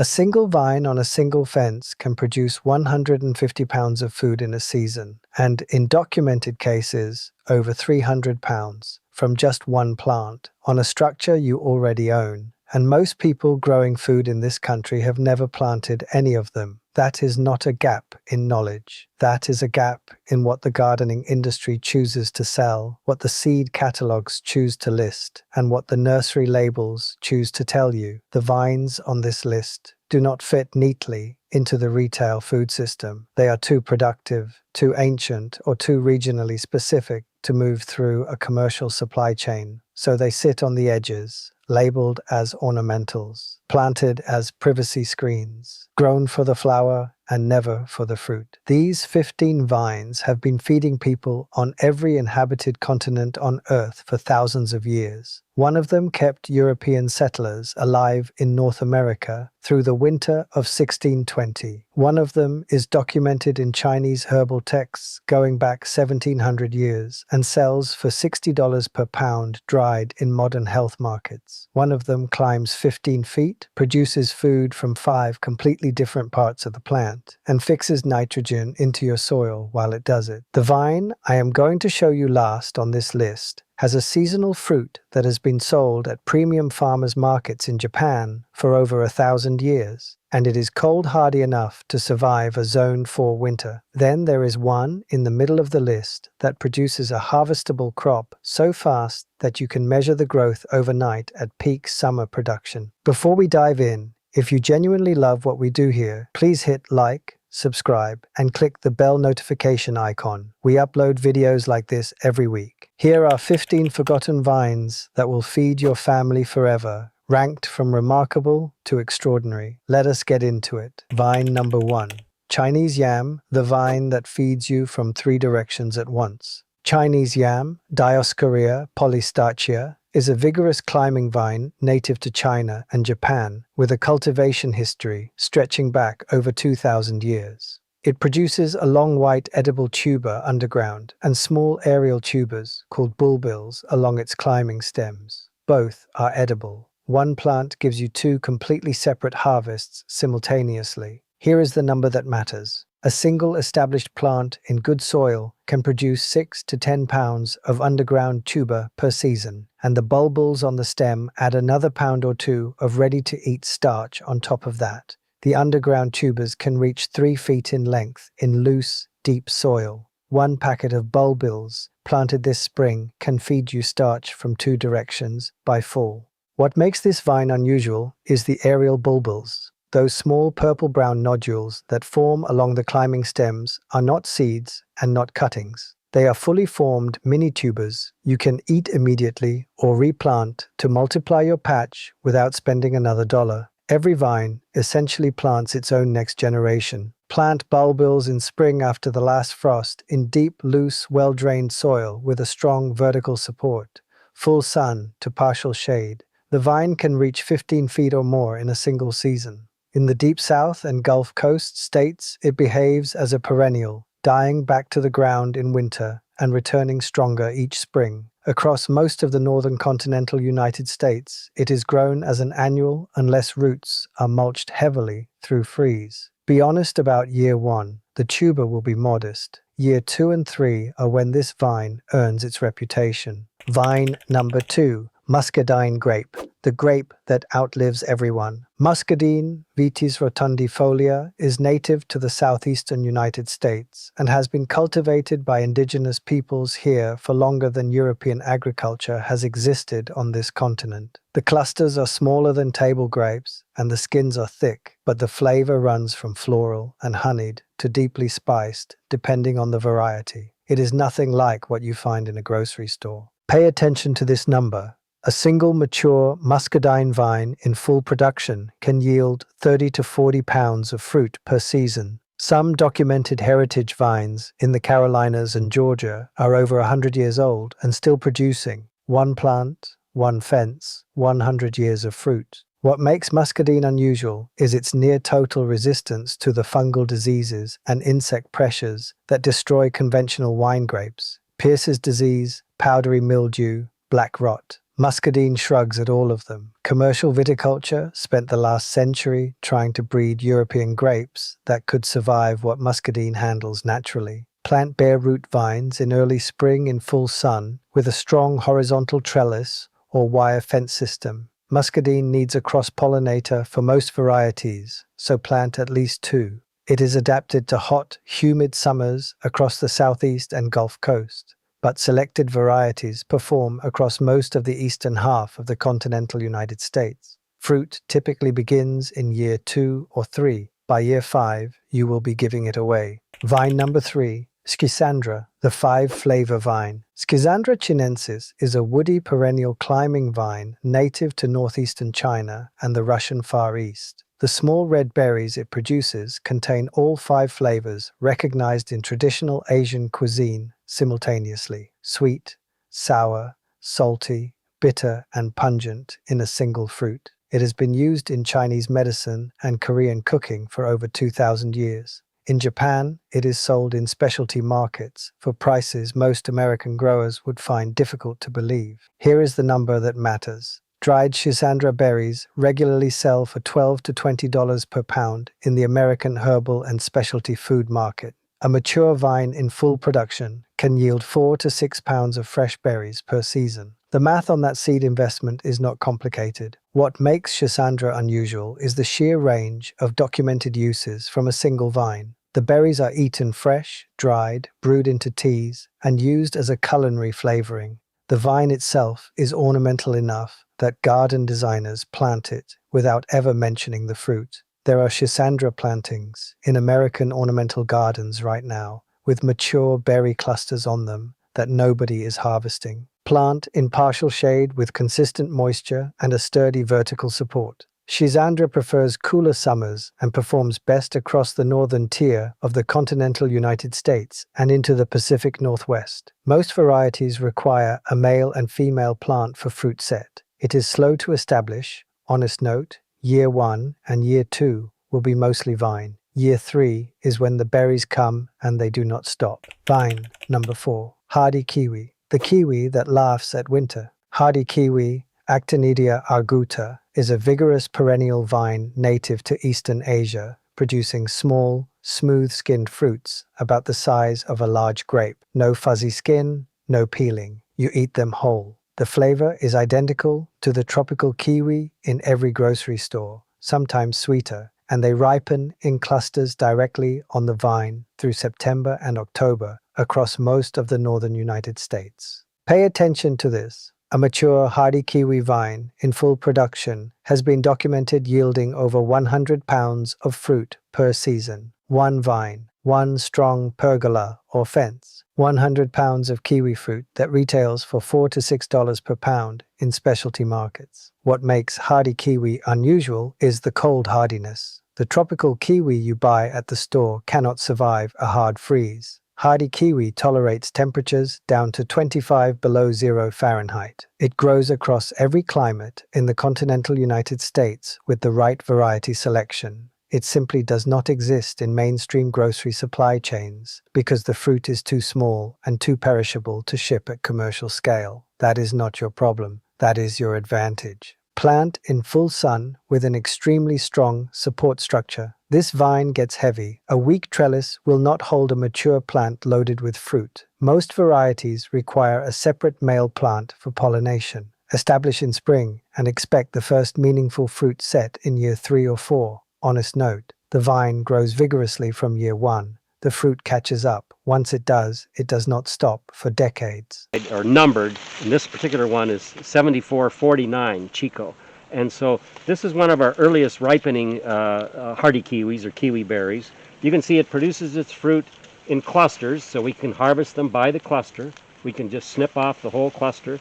A single vine on a single fence can produce 150 pounds of food in a season, and in documented cases, over 300 pounds, from just one plant, on a structure you already own. And most people growing food in this country have never planted any of them. That is not a gap in knowledge. That is a gap in what the gardening industry chooses to sell, what the seed catalogs choose to list, and what the nursery labels choose to tell you. The vines on this list do not fit neatly into the retail food system. They are too productive, too ancient, or too regionally specific to move through a commercial supply chain. So they sit on the edges, labeled as ornamentals, planted as privacy screens, grown for the flower and never for the fruit. These 15 vines have been feeding people on every inhabited continent on Earth for thousands of years. One of them kept European settlers alive in North America through the winter of 1620. One of them is documented in Chinese herbal texts going back 1700 years and sells for $60 per pound dried in modern health markets. One of them climbs 15 feet, produces food from 5 completely different parts of the plant, and fixes nitrogen into your soil while it does it. The vine I am going to show you last on this list has a seasonal fruit that has been sold at premium farmers markets in Japan for over 1,000 years, and it is cold hardy enough to survive a Zone 4 winter. Then there is one in the middle of the list that produces a harvestable crop so fast that you can measure the growth overnight at peak summer production. Before we dive in, if you genuinely love what we do here, please hit like, subscribe, and click the bell notification icon. We upload videos like this every week. Here are 15 forgotten vines that will feed your family forever, ranked from remarkable to extraordinary. Let us get into it. Vine number 1. Chinese yam, the vine that feeds you from 3 directions at once. Chinese yam, Dioscorea polystachya, is a vigorous climbing vine native to China and Japan with a cultivation history stretching back over 2,000 years. It produces a long white edible tuber underground and small aerial tubers called bulbils along its climbing stems. Both are edible. One plant gives you 2 completely separate harvests simultaneously. Here is the number that matters. A single established plant in good soil can produce 6 to 10 pounds of underground tuber per season, and the bulbils on the stem add another pound or 2 of ready-to-eat starch on top of that. The underground tubers can reach 3 feet in length in loose, deep soil. One packet of bulbils planted this spring can feed you starch from 2 directions by fall. What makes this vine unusual is the aerial bulbils. Those small purple-brown nodules that form along the climbing stems are not seeds and not cuttings. They are fully formed mini-tubers you can eat immediately or replant to multiply your patch without spending another dollar. Every vine essentially plants its own next generation. Plant bulbils in spring after the last frost in deep, loose, well-drained soil with a strong vertical support, full sun to partial shade. The vine can reach 15 feet or more in a single season. In the Deep South and Gulf Coast states, it behaves as a perennial, dying back to the ground in winter and returning stronger each spring. Across most of the northern continental United States, it is grown as an annual unless roots are mulched heavily through freeze. Be honest about year 1. The tuber will be modest. Year 2 and 3 are when this vine earns its reputation. Vine number 2. Muscadine grape, the grape that outlives everyone. Muscadine, Vitis rotundifolia, is native to the southeastern United States and has been cultivated by indigenous peoples here for longer than European agriculture has existed on this continent. The clusters are smaller than table grapes and the skins are thick, but the flavor runs from floral and honeyed to deeply spiced, depending on the variety. It is nothing like what you find in a grocery store. Pay attention to this number. A single mature muscadine vine in full production can yield 30 to 40 pounds of fruit per season. Some documented heritage vines in the Carolinas and Georgia are over 100 years old and still producing. One plant, one fence, 100 years of fruit. What makes muscadine unusual is its near-total resistance to the fungal diseases and insect pressures that destroy conventional wine grapes. Pierce's disease, powdery mildew, black rot. Muscadine shrugs at all of them. Commercial viticulture spent the last century trying to breed European grapes that could survive what Muscadine handles naturally. Plant bare root vines in early spring in full sun with a strong horizontal trellis or wire fence system. Muscadine needs a cross-pollinator for most varieties, so plant at least 2. It is adapted to hot, humid summers across the southeast and Gulf Coast, but selected varieties perform across most of the eastern half of the continental United States. Fruit typically begins in year 2 or 3. By year 5, you will be giving it away. Vine number 3. Schisandra, the 5-flavor vine. Schisandra chinensis is a woody perennial climbing vine native to northeastern China and the Russian Far East. The small red berries it produces contain all 5 flavors recognized in traditional Asian cuisine simultaneously: sweet, sour, salty, bitter, and pungent in a single fruit. It has been used in Chinese medicine and Korean cooking for over 2,000 years. In Japan, it is sold in specialty markets for prices most American growers would find difficult to believe. Here is the number that matters. Dried Schisandra berries regularly sell for $12 to $20 per pound in the American herbal and specialty food market. A mature vine in full production can yield 4 to 6 pounds of fresh berries per season. The math on that seed investment is not complicated. What makes Schisandra unusual is the sheer range of documented uses from a single vine. The berries are eaten fresh, dried, brewed into teas, and used as a culinary flavoring. The vine itself is ornamental enough that garden designers plant it without ever mentioning the fruit. There are Schisandra plantings in American ornamental gardens right now, with mature berry clusters on them that nobody is harvesting. Plant in partial shade with consistent moisture and a sturdy vertical support. Schisandra prefers cooler summers and performs best across the northern tier of the continental United States and into the Pacific Northwest. Most varieties require a male and female plant for fruit set. It is slow to establish. Honest note, year 1 and year 2 will be mostly vine. Year 3 is when the berries come and they do not stop. Vine number 4. Hardy kiwi. The kiwi that laughs at winter. Hardy kiwi, Actinidia arguta, is a vigorous perennial vine native to Eastern Asia, producing small, smooth-skinned fruits about the size of a large grape. No fuzzy skin, no peeling. You eat them whole. The flavor is identical to the tropical kiwi in every grocery store, sometimes sweeter, and they ripen in clusters directly on the vine through September and October across most of the northern United States. Pay attention to this. A mature hardy kiwi vine in full production has been documented yielding over 100 pounds of fruit per season. One vine, one strong pergola or fence. 100 pounds of kiwi fruit that retails for $4 to $6 per pound in specialty markets. What makes hardy kiwi unusual is the cold hardiness. The tropical kiwi you buy at the store cannot survive a hard freeze. Hardy kiwi tolerates temperatures down to 25 below 0 Fahrenheit. It grows across every climate in the continental United States with the right variety selection. It simply does not exist in mainstream grocery supply chains because the fruit is too small and too perishable to ship at commercial scale. That is not your problem. That is your advantage. Plant in full sun with an extremely strong support structure. This vine gets heavy. A weak trellis will not hold a mature plant loaded with fruit. Most varieties require a separate male plant for pollination. Establish in spring and expect the first meaningful fruit set in year 3 or 4. Honest note, the vine grows vigorously from year 1. The fruit catches up. Once it does not stop for decades. Are numbered, and this particular one is 7449 Chico. And so this is one of our earliest ripening hardy kiwis or kiwi berries. You can see it produces its fruit in clusters, so we can harvest them by the cluster. We can just snip off the whole cluster.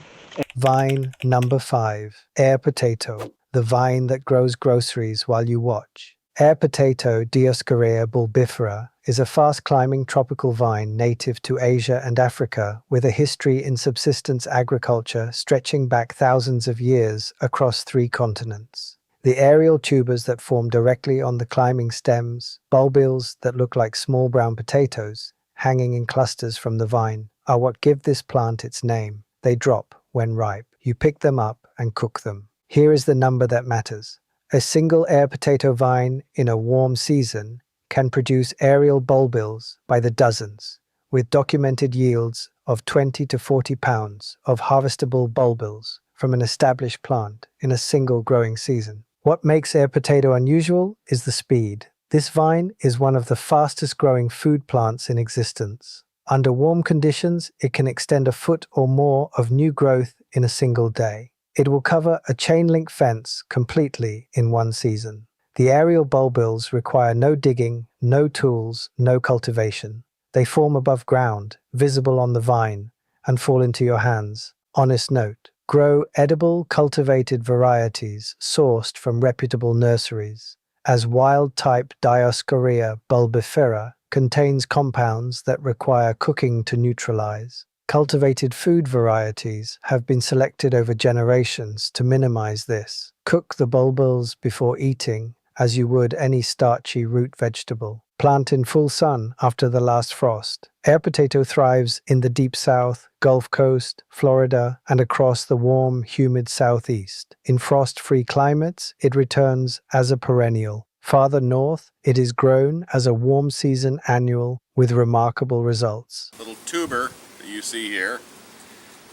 Vine number 5, air potato, the vine that grows groceries while you watch. Air potato Dioscorea bulbifera is a fast-climbing tropical vine native to Asia and Africa with a history in subsistence agriculture stretching back thousands of years across 3 continents. The aerial tubers that form directly on the climbing stems, bulbils that look like small brown potatoes, hanging in clusters from the vine, are what give this plant its name. They drop when ripe. You pick them up and cook them. Here is the number that matters. A single air potato vine in a warm season can produce aerial bulbils by the dozens, with documented yields of 20 to 40 pounds of harvestable bulbils from an established plant in a single growing season. What makes air potato unusual is the speed. This vine is one of the fastest growing food plants in existence. Under warm conditions, it can extend a foot or more of new growth in a single day. It will cover a chain link fence completely in one season. The aerial bulbils require no digging, no tools, no cultivation. They form above ground, visible on the vine, and fall into your hands. Honest note: grow edible, cultivated varieties sourced from reputable nurseries, as wild-type Dioscorea bulbifera contains compounds that require cooking to neutralize. Cultivated food varieties have been selected over generations to minimize this. Cook the bulbils before eating, as you would any starchy root vegetable. Plant in full sun after the last frost. Air potato thrives in the deep south, Gulf Coast, Florida, and across the warm, humid southeast. In frost-free climates, it returns as a perennial. Farther north, it is grown as a warm season annual with remarkable results. Little tuber that you see here,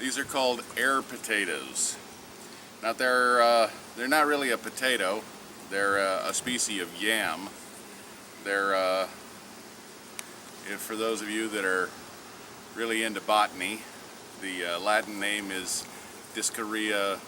these are called air potatoes. Now they're not really a potato, they're a species of yam. They're, for those of you that are really into botany, the Latin name is Discorea.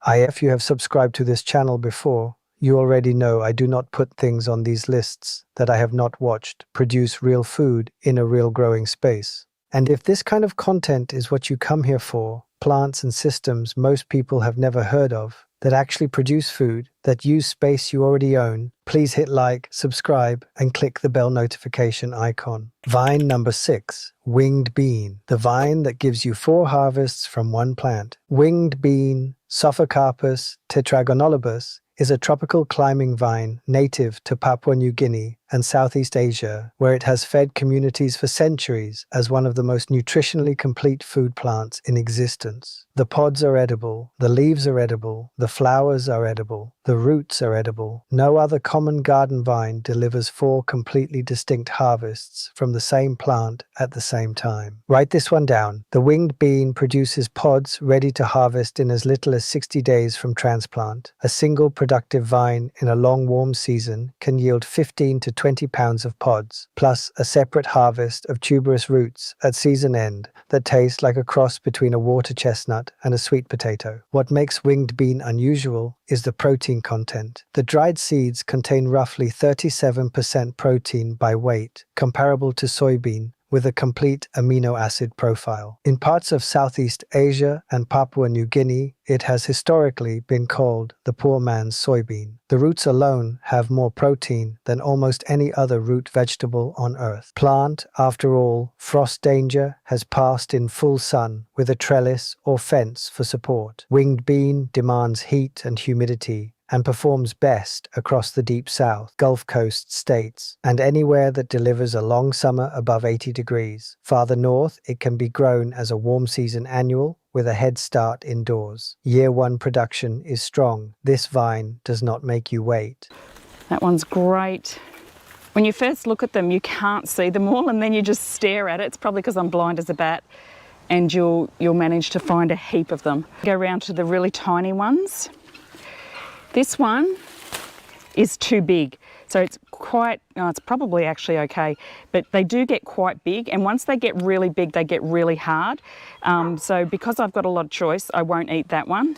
If you have subscribed to this channel before, you already know I do not put things on these lists that I have not watched produce real food in a real growing space. And if this kind of content is what you come here for, plants and systems most people have never heard of, that actually produce food, that use space you already own, please hit like, subscribe, and click the bell notification icon. Vine number 6, winged bean, the vine that gives you 4 harvests from one plant. Winged bean, Sophocarpus tetragonolobus, is a tropical climbing vine native to Papua New Guinea and Southeast Asia, where it has fed communities for centuries as one of the most nutritionally complete food plants in existence. The pods are edible, the leaves are edible, the flowers are edible, the roots are edible. No other common garden vine delivers 4 completely distinct harvests from the same plant at the same time. Write this one down. The winged bean produces pods ready to harvest in as little as 60 days from transplant. A single productive vine in a long warm season can yield 15 to 20 pounds of pods, plus a separate harvest of tuberous roots at season end that taste like a cross between a water chestnut and a sweet potato. What makes winged bean unusual is the protein content. The dried seeds contain roughly 37% protein by weight, comparable to soybean, with a complete amino acid profile. In parts of Southeast Asia and Papua New Guinea, it has historically been called the poor man's soybean. The roots alone have more protein than almost any other root vegetable on earth. Plant, after all, frost danger has passed in full sun with a trellis or fence for support. Winged bean demands heat and humidity and performs best across the deep south, Gulf Coast states, and anywhere that delivers a long summer above 80 degrees. Farther north, it can be grown as a warm season annual with a head start indoors. Year 1 production is strong. This vine does not make you wait. That one's great. When you first look at them, you can't see them all, and then you just stare at it. It's probably because I'm blind as a bat, and you'll manage to find a heap of them. Go around to the really tiny ones. This one is too big, so it's quite, it's probably actually okay, but they do get quite big, and once they get really big, they get really hard. So because I've got a lot of choice, I won't eat that one.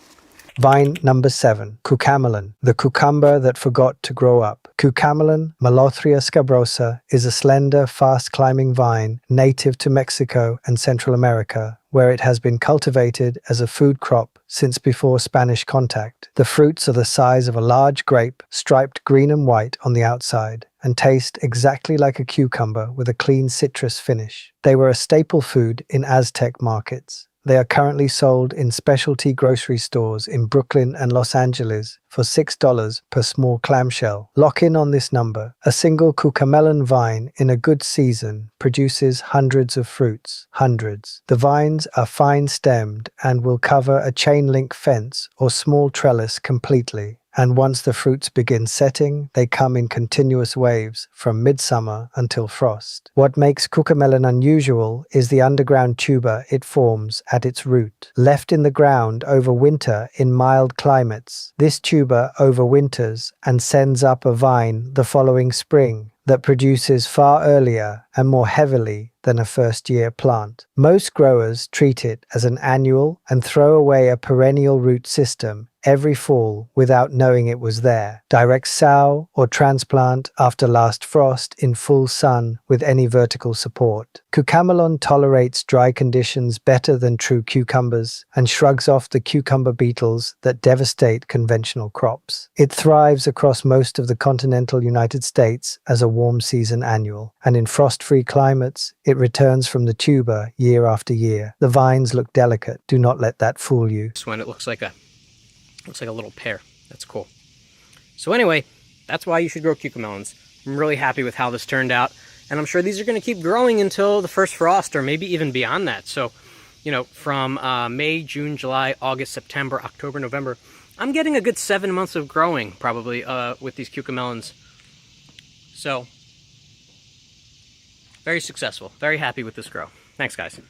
Vine number 7, Cucamelon, the cucumber that forgot to grow up. Cucamelon, Malothria scabrosa, is a slender, fast-climbing vine native to Mexico and Central America, where it has been cultivated as a food crop since before Spanish contact. The fruits are the size of a large grape, striped green and white on the outside, and taste exactly like a cucumber with a clean citrus finish. They were a staple food in Aztec markets, They are currently sold in specialty grocery stores in Brooklyn and Los Angeles for $6 per small clamshell. Lock in on this number. A single Cucamelon vine in a good season produces hundreds of fruits. Hundreds. The vines are fine-stemmed and will cover a chain-link fence or small trellis completely. And once the fruits begin setting, they come in continuous waves from midsummer until frost. What makes Cucamelon unusual is the underground tuber it forms at its root. Left in the ground over winter in mild climates, this tuber overwinters and sends up a vine the following spring that produces far earlier and more heavily than a first-year plant. Most growers treat it as an annual and throw away a perennial root system every fall without knowing it was there. Direct sow or transplant after last frost in full sun with any vertical support. Cucamelon tolerates dry conditions better than true cucumbers and shrugs off the cucumber beetles that devastate conventional crops. It thrives across most of the continental United States as a warm season annual, and in frost-free climates, it returns from the tuber year after year. The vines look delicate. Do not let that fool you. This one, it looks like a little pear. That's cool. So anyway, that's why you should grow cucamelons. I'm really happy with how this turned out, and I'm sure these are going to keep growing until the first frost, or maybe even beyond that. So, you know, from May, June, July, August, September, October, November, I'm getting a good 7 months of growing probably with these cucamelons. So, very successful. Very happy with this grow. Thanks, guys.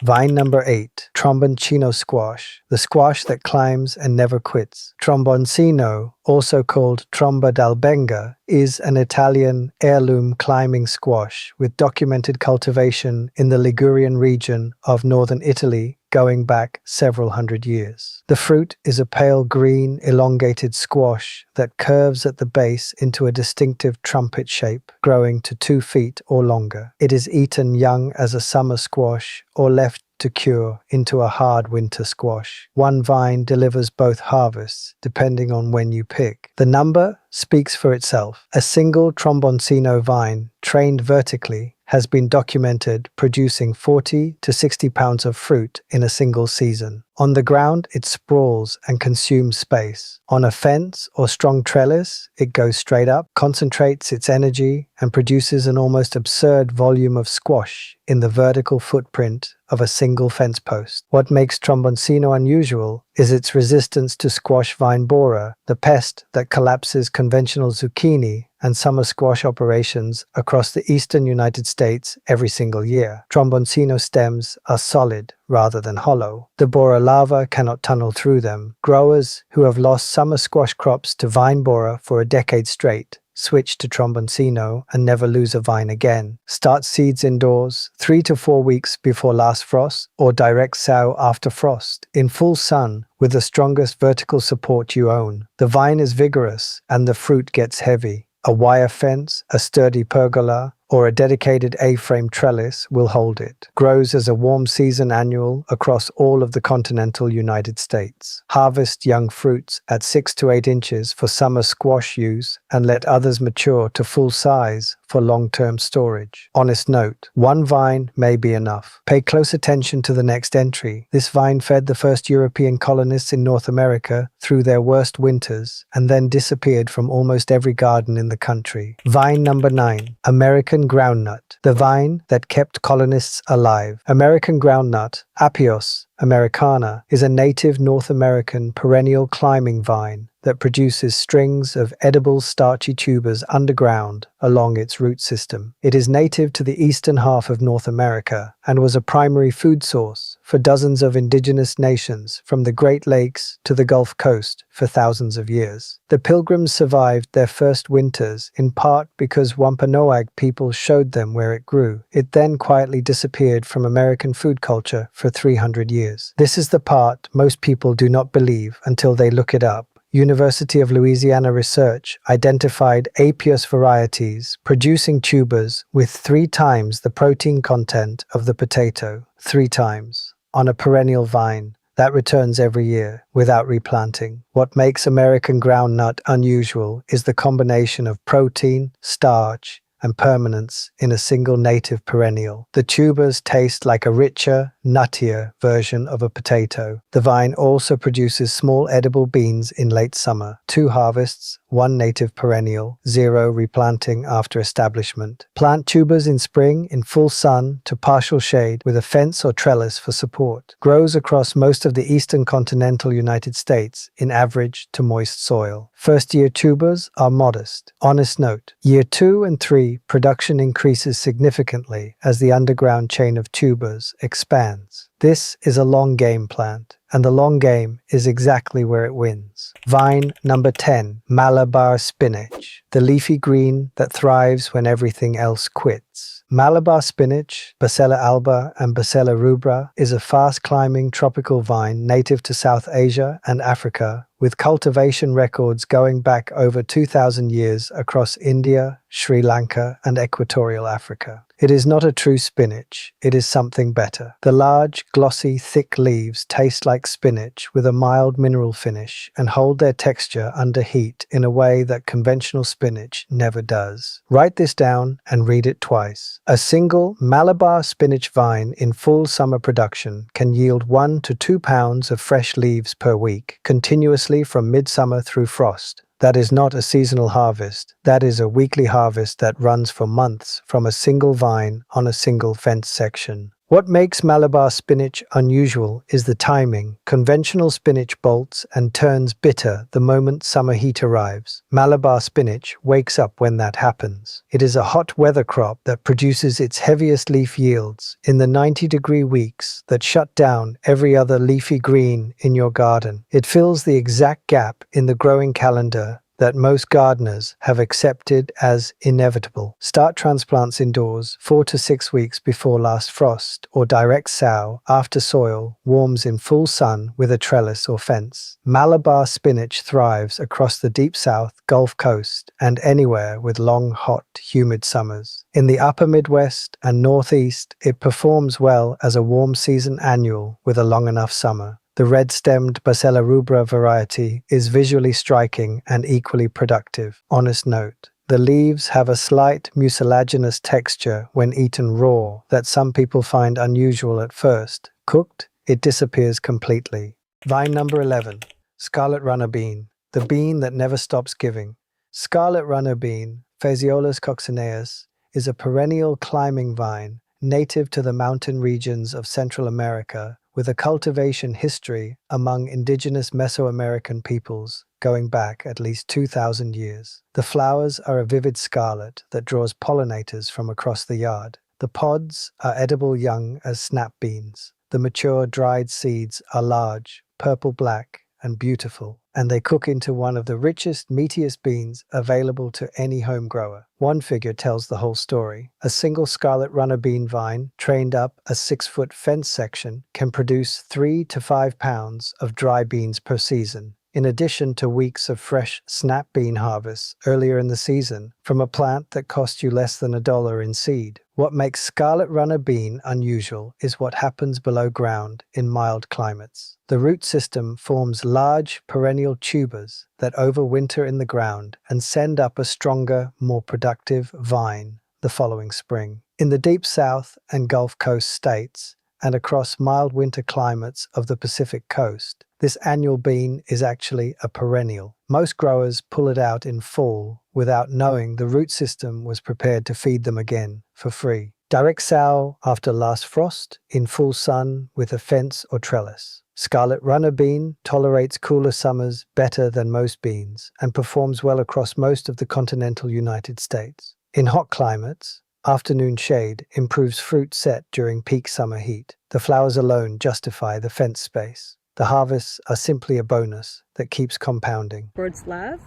Vine number 8, Tromboncino squash, the squash that climbs and never quits. Tromboncino, also called Tromba d'albenga, is an Italian heirloom climbing squash with documented cultivation in the Ligurian region of northern Italy going back several hundred years. The fruit is a pale green, elongated squash that curves at the base into a distinctive trumpet shape, growing to 2 feet or longer. It is eaten young as a summer squash or left to cure into a hard winter squash. One vine delivers both harvests, depending on when you pick. The number speaks for itself. A single Tromboncino vine, trained vertically, has been documented producing 40 to 60 pounds of fruit in a single season. On the ground, it sprawls and consumes space. On a fence or strong trellis, it goes straight up, concentrates its energy, and produces an almost absurd volume of squash in the vertical footprint of a single fence post. What makes Tromboncino unusual is its resistance to squash vine borer, the pest that collapses conventional zucchini and summer squash operations across the eastern United States every single year. Tromboncino stems are solid rather than hollow. The borer larva cannot tunnel through them. Growers who have lost summer squash crops to vine borer for a decade straight switch to Tromboncino and never lose a vine again. Start seeds indoors 3 to 4 weeks before last frost, or direct sow after frost, in full sun with the strongest vertical support you own. The vine is vigorous and the fruit gets heavy. A wire fence, a sturdy pergola, or a dedicated A-frame trellis will hold it. Grows as a warm season annual across all of the continental United States. Harvest young fruits at 6 to 8 inches for summer squash use and let others mature to full size for long-term storage. Honest note, 1 vine may be enough. Pay close attention to the next entry. This vine fed the first European colonists in North America through their worst winters and then disappeared from almost every garden in the country. Vine number 9, American groundnut, the vine that kept colonists alive. American groundnut, Apios americana, is a native North American perennial climbing vine that produces strings of edible starchy tubers underground along its root system. It is native to the eastern half of North America and was a primary food source for dozens of indigenous nations from the Great Lakes to the Gulf Coast for thousands of years. The Pilgrims survived their first winters in part because Wampanoag people showed them where it grew. It then quietly disappeared from American food culture for 300 years. This is the part most people do not believe until they look it up. University of Louisiana research identified Apios varieties producing tubers with 3 times the protein content of the potato, 3 times, on a perennial vine that returns every year without replanting. What makes American groundnut unusual is the combination of protein, starch, and permanence in a single native perennial. The tubers taste like a richer, nuttier version of a potato. The vine also produces small edible beans in late summer. 2 harvests, 1 native perennial, 0 replanting after establishment. Plant tubers in spring in full sun to partial shade with a fence or trellis for support. Grows across most of the eastern continental United States in average to moist soil. First-year tubers are modest. Honest note, year 2 and 3 production increases significantly as the underground chain of tubers expands. This is a long game plant, and the long game is exactly where it wins. Vine number 10, Malabar spinach, the leafy green that thrives when everything else quits. Malabar spinach, Bacella alba and Bacella rubra, is a fast-climbing tropical vine native to South Asia and Africa, with cultivation records going back over 2,000 years across India, Sri Lanka, and Equatorial Africa. It is not a true spinach, it is something better. The large, glossy, thick leaves taste like spinach with a mild mineral finish and hold their texture under heat in a way that conventional spinach never does. Write this down and read it twice. A single Malabar spinach vine in full summer production can yield 1 to 2 pounds of fresh leaves per week, continuously from midsummer through frost. That is not a seasonal harvest. That is a weekly harvest that runs for months from a single vine on a single fence section. What makes Malabar spinach unusual is the timing. Conventional spinach bolts and turns bitter the moment summer heat arrives. Malabar spinach wakes up when that happens. It is a hot weather crop that produces its heaviest leaf yields in the 90-degree weeks that shut down every other leafy green in your garden. It fills the exact gap in the growing calendar that most gardeners have accepted as inevitable. Start transplants indoors 4 to 6 weeks before last frost, or direct sow after soil warms in full sun with a trellis or fence. Malabar spinach thrives across the deep south, Gulf Coast, and anywhere with long, hot, humid summers. In the upper Midwest and Northeast, it performs well as a warm season annual with a long enough summer. The red-stemmed Bacella rubra variety is visually striking and equally productive. Honest note, the leaves have a slight mucilaginous texture when eaten raw that some people find unusual at first. Cooked, it disappears completely. Vine number 11, Scarlet runner bean, the bean that never stops giving. Scarlet runner bean, Phaseolus coccineus, is a perennial climbing vine native to the mountain regions of Central America, with a cultivation history among indigenous Mesoamerican peoples going back at least 2,000 years. The flowers are a vivid scarlet that draws pollinators from across the yard. The pods are edible young as snap beans. The mature dried seeds are large, purple-black, and beautiful, and they cook into one of the richest, meatiest beans available to any home grower. One figure tells the whole story. A single scarlet runner bean vine, trained up a 6-foot fence section, can produce 3 to 5 pounds of dry beans per season, in addition to weeks of fresh snap bean harvests earlier in the season from a plant that costs you less than $1 in seed. What makes scarlet runner bean unusual is what happens below ground in mild climates. The root system forms large perennial tubers that overwinter in the ground and send up a stronger, more productive vine the following spring. In the deep South and Gulf Coast states, and across mild winter climates of the Pacific coast, this annual bean is actually a perennial. Most growers pull it out in fall without knowing the root system was prepared to feed them again for free. Direct sow after last frost, in full sun with a fence or trellis. Scarlet runner bean tolerates cooler summers better than most beans and performs well across most of the continental United States. In hot climates, afternoon shade improves fruit set during peak summer heat. The flowers alone justify the fence space. The harvests are simply a bonus that keeps compounding. Birds love.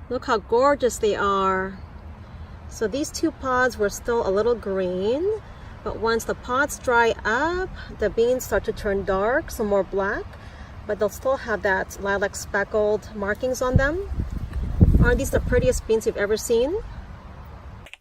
Look how gorgeous they are. So these 2 pods were still a little green, but once the pods dry up, the beans start to turn dark, some more black, but they'll still have that lilac speckled markings on them. Aren't these the prettiest beans you've ever seen?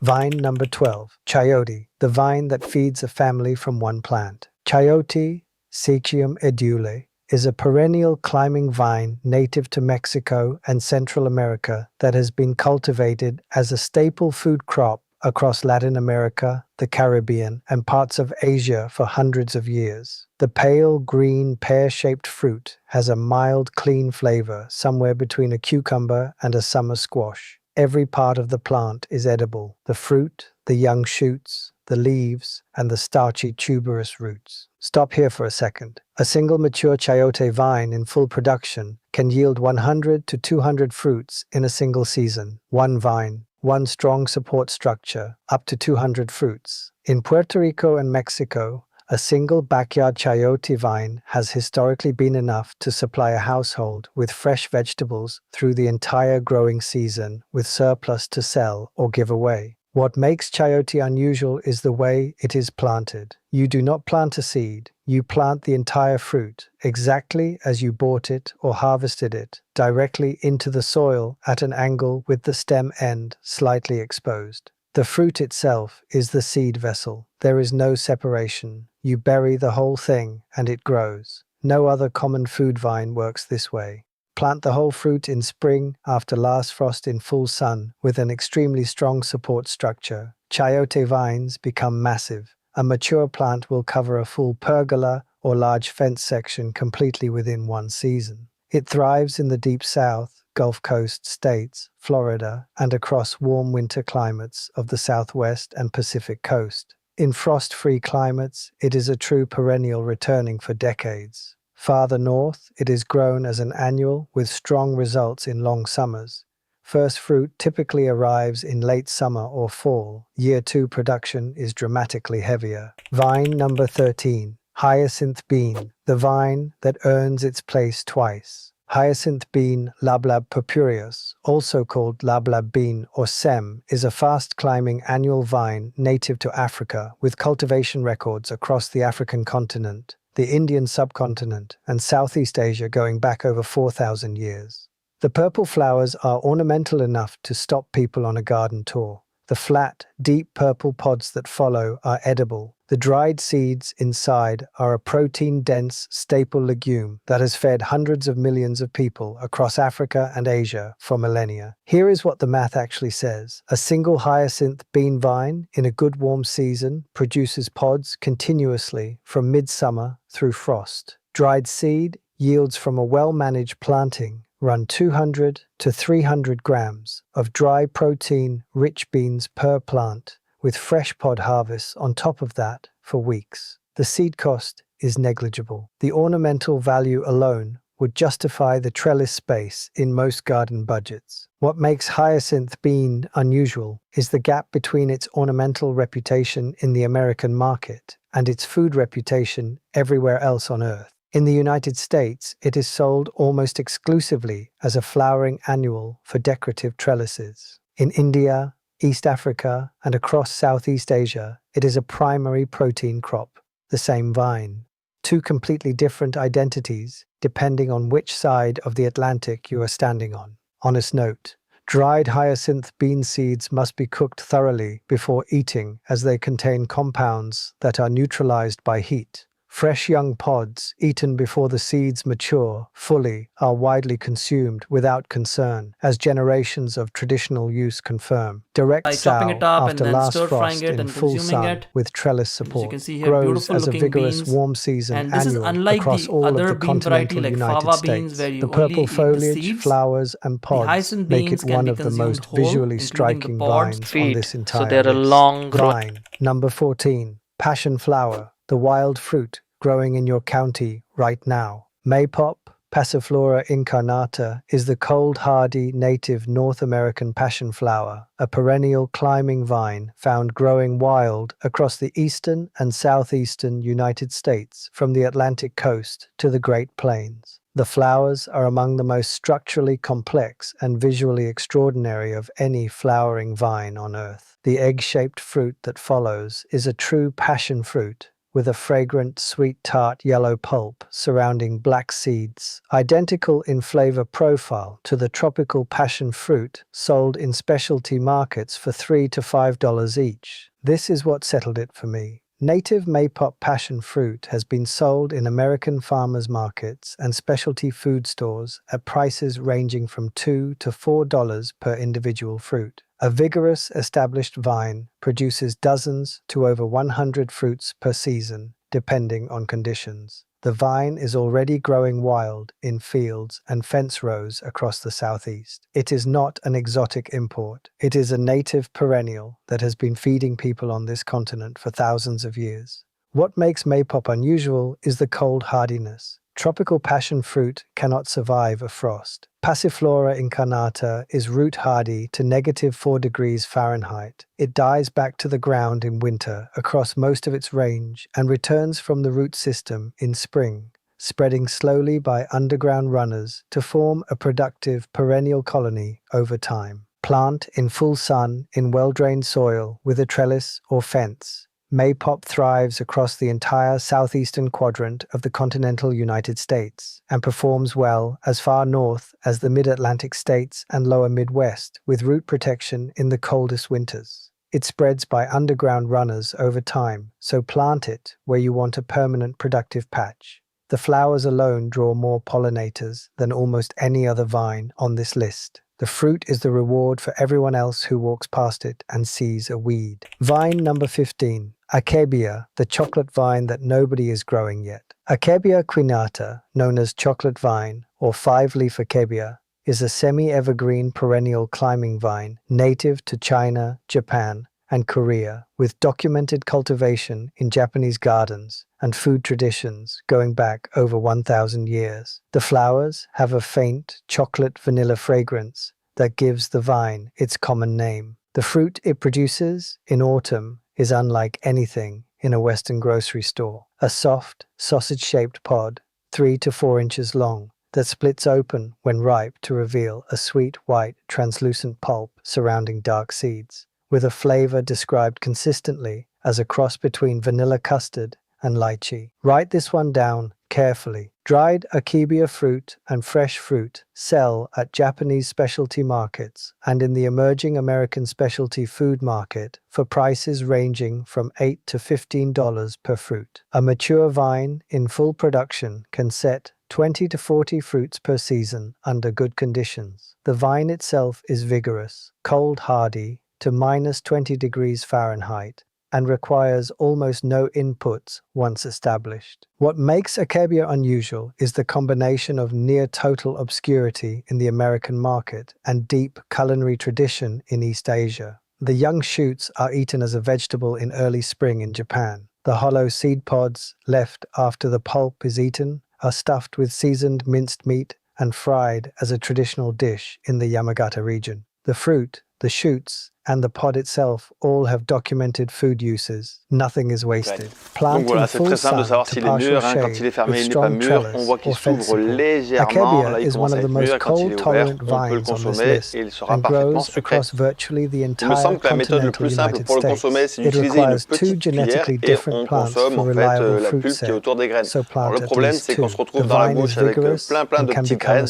Vine number 12, Chayote, the vine that feeds a family from one plant. Chayote, Sechium edule, is a perennial climbing vine native to Mexico and Central America that has been cultivated as a staple food crop across Latin America, the Caribbean, and parts of Asia for hundreds of years. The pale green pear-shaped fruit has a mild, clean flavor somewhere between a cucumber and a summer squash. Every part of the plant is edible: the fruit, the young shoots, the leaves, and the starchy tuberous roots. Stop here for a second. A single mature chayote vine in full production can yield 100 to 200 fruits in a single season. One vine, one strong support structure, up to 200 fruits. In Puerto Rico and Mexico, a single backyard chayote vine has historically been enough to supply a household with fresh vegetables through the entire growing season, with surplus to sell or give away. What makes chayote unusual is the way it is planted. You do not plant a seed, you plant the entire fruit, exactly as you bought it or harvested it, directly into the soil at an angle with the stem end slightly exposed. The fruit itself is the seed vessel. There is no separation. You bury the whole thing and it grows. No other common food vine works this way. Plant the whole fruit in spring after last frost in full sun with an extremely strong support structure. Chayote vines become massive. A mature plant will cover a full pergola or large fence section completely within one season. It thrives in the deep south, Gulf Coast states, Florida, and across warm winter climates of the Southwest and Pacific coast. In frost-free climates, it is a true perennial returning for decades. Farther north, it is grown as an annual with strong results in long summers. First fruit typically arrives in late summer or fall. Year 2 production is dramatically heavier. Vine number 13. Hyacinth bean, the vine that earns its place twice. Hyacinth bean Lablab purpureus, also called lablab bean or sem, is a fast-climbing annual vine native to Africa with cultivation records across the African continent, the Indian subcontinent, and Southeast Asia going back over 4,000 years. The purple flowers are ornamental enough to stop people on a garden tour. The flat, deep purple pods that follow are edible. The dried seeds inside are a protein-dense staple legume that has fed hundreds of millions of people across Africa and Asia for millennia. Here is what the math actually says. A single hyacinth bean vine in a good warm season produces pods continuously from midsummer through frost. Dried seed yields from a well-managed planting run 200 to 300 grams of dry protein-rich beans per plant, with fresh pod harvests on top of that for weeks. The seed cost is negligible. The ornamental value alone would justify the trellis space in most garden budgets. What makes hyacinth bean unusual is the gap between its ornamental reputation in the American market and its food reputation everywhere else on Earth. In the United States, it is sold almost exclusively as a flowering annual for decorative trellises. In India, East Africa, and across Southeast Asia, it is a primary protein crop, the same vine. Two completely different identities, depending on which side of the Atlantic you are standing on. Honest note: dried hyacinth bean seeds must be cooked thoroughly before eating, as they contain compounds that are neutralized by heat. Fresh young pods, eaten before the seeds mature fully, are widely consumed without concern, as generations of traditional use confirm. Direct By chopping sow it up and after then last stir-frying frost it in and full consuming sun it. with trellis As you support can see here, grows beautiful as a looking vigorous beans. warm season And this is annual unlike across the all of other the bean variety continental like United fava beans States. where you The only purple eat the foliage, seeds. flowers, and The pods hyacinth make beans it can one be of the consumed most whole, visually including the striking pods. vines on Feet. this So entire they're a list. long growing. Vine number 14. Passion flower, the wild fruit growing in your county right now. Maypop Passiflora incarnata is the cold, hardy, native North American passion flower, a perennial climbing vine found growing wild across the eastern and southeastern United States, from the Atlantic coast to the Great Plains. The flowers are among the most structurally complex and visually extraordinary of any flowering vine on Earth. The egg-shaped fruit that follows is a true passion fruit, with a fragrant, sweet, tart yellow pulp surrounding black seeds, identical in flavor profile to the tropical passion fruit sold in specialty markets for $3 to $5 each. This is what settled it for me. Native Maypop passion fruit has been sold in American farmers markets and specialty food stores at prices ranging from $2 to $4 per individual fruit. A vigorous, established vine produces dozens to over 100 fruits per season, depending on conditions. The vine is already growing wild in fields and fence rows across the southeast. It is not an exotic import. It is a native perennial that has been feeding people on this continent for thousands of years. What makes maypop unusual is the cold hardiness. Tropical passion fruit cannot survive a frost. Passiflora incarnata is root hardy to -4 degrees Fahrenheit. It dies back to the ground in winter across most of its range and returns from the root system in spring, spreading slowly by underground runners to form a productive perennial colony over time. Plant in full sun in well-drained soil with a trellis or fence. Maypop thrives across the entire southeastern quadrant of the continental United States and performs well as far north as the mid-Atlantic states and lower Midwest, with root protection in the coldest winters. It spreads by underground runners over time, so plant it where you want a permanent productive patch. The flowers alone draw more pollinators than almost any other vine on this list. The fruit is the reward for everyone else who walks past it and sees a weed. Vine number 15. Akebia, the chocolate vine that nobody is growing yet. Akebia quinata, known as chocolate vine or five-leaf akebia, is a semi-evergreen perennial climbing vine native to China, Japan, and Korea, with documented cultivation in Japanese gardens and food traditions going back over 1,000 years. The flowers have a faint chocolate vanilla fragrance that gives the vine its common name. The fruit it produces in autumn is unlike anything in a Western grocery store. A soft, sausage-shaped pod, 3 to 4 inches long, that splits open when ripe to reveal a sweet white translucent pulp surrounding dark seeds, with a flavor described consistently as a cross between vanilla custard and lychee. Write this one down carefully. Dried Akebia fruit and fresh fruit sell at Japanese specialty markets and in the emerging American specialty food market for prices ranging from $8 to $15 per fruit. A mature vine in full production can set 20 to 40 fruits per season under good conditions. The vine itself is vigorous, cold hardy to -20 degrees Fahrenheit, and requires almost no inputs once established. What makes Akebia unusual is the combination of near-total obscurity in the American market and deep culinary tradition in East Asia. The young shoots are eaten as a vegetable in early spring in Japan. The hollow seed pods left after the pulp is eaten are stuffed with seasoned minced meat and fried as a traditional dish in the Yamagata region. The fruit, the shoots, and the pod itself all have documented food uses. Nothing is wasted. Donc voilà, c'est très simple de savoir s'il est mûr. Quand il est fermé, il n'est pas mûr. On voit qu'il s'ouvre légèrement. Là, il commence à être mûr. Quand il est ouvert, on peut le consommer et il sera parfaitement sucré. Il me semble que la méthode la plus simple pour le consommer, c'est d'utiliser une petite cuillère et on consomme en fait la pulpe qui est autour des graines. Alors, le problème, c'est qu'on se retrouve dans la bouche avec plein de petites graines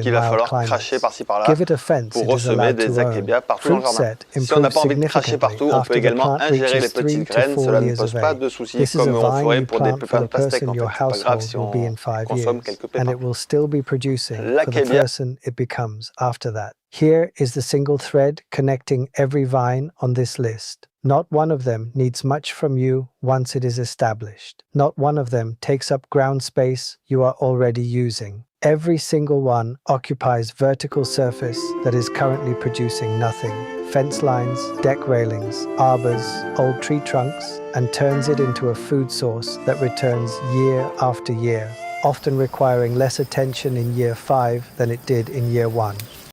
qu'il va falloir cracher par-ci par-là pour ressemer des Akebia partout dans le jardin. Si on n'a pas envie de cracher partout, on peut également ingérer les petites graines, cela ne pose pas de soucis, comme on ferait pour des pépins de pastèque en fait. C'est pas grave si on consomme quelques pépins. L'Akebia. Here is the single thread connecting every vine on this list. Not one of them needs much from you once it is established. Not one of them takes up ground space you are already using. Every single one occupies vertical surface that is currently producing nothing. Fence lines, deck railings, arbors, old tree trunks, and turns it into a food source that returns year after year, often requiring less attention in year 5 than it did in year 1.